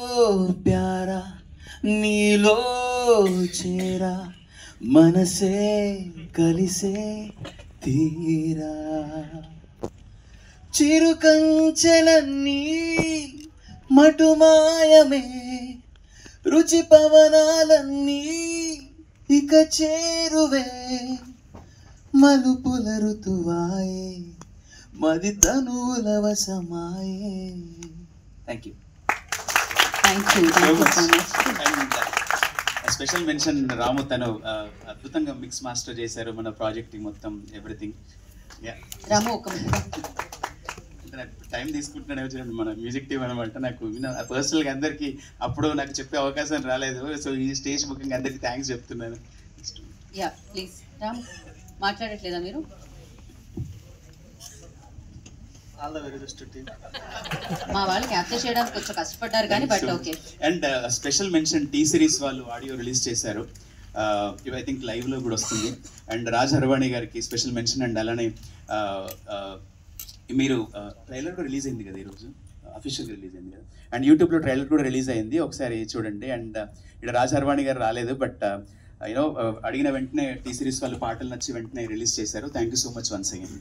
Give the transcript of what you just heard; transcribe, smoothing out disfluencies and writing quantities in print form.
ఓ para నీలో చేరా మనసే కలిసే తీరా చిరుకంచెలన్నీ మటుమాయమే రుచి పవనాలన్నీ ఇక చేరువే మలుపుల ఋతువాయే మది తనువుల వశమాయే. Thank you. Thank you so much. Special mention Ramu, తను అద్భుతంగా మిక్స్ మాస్టర్ చేశారు మన ప్రాజెక్ట్ మొత్తం ఎవ్రీథింగ్. రాము ఒక టైం తీసుకుంటున్నాడే చూడండి మన మ్యూజిక్ టీం అనమాట. నాకు పర్సనల్గా అందరికీ అప్పుడు నాకు చెప్పే అవకాశం రాలేదు. సో ఈ స్టేజ్ బుకింగ్ అందరికీ థ్యాంక్స్ చెప్తున్నాను. యా ప్లీజ్ రాము, మాట్లాడట్లేదా మీరు? All the very best team. మా వాళ్ళు క్యాప్చర్ చేయడానికి కొంచెం కష్టపడ్డారు కానీ but okay. And special mention T series వాళ్ళు ఆడియో రిలీజ్ చేశారు. ఐ థింక్ లైవ్లో కూడా వస్తుంది. అండ్ రాజ్ హర్వాణి గారికి స్పెషల్ మెన్షన్. అండ్ అలానే మీరు ట్రైలర్ కూడా రిలీజ్ అయింది కదా ఈరోజు, అఫీషియల్గా రిలీజ్ అయింది కదా. అండ్ యూట్యూబ్లో ట్రైలర్ కూడా రిలీజ్ అయింది, ఒకసారి చూడండి. అండ్ ఇక్కడ రాజ్ హర్వాణి గారు రాలేదు, బట్ యూనో అడిగిన వెంటనే టీ సిరీస్ వాళ్ళు పాటలు నచ్చి వెంటనే రిలీజ్ చేశారు. Thank you so much once again.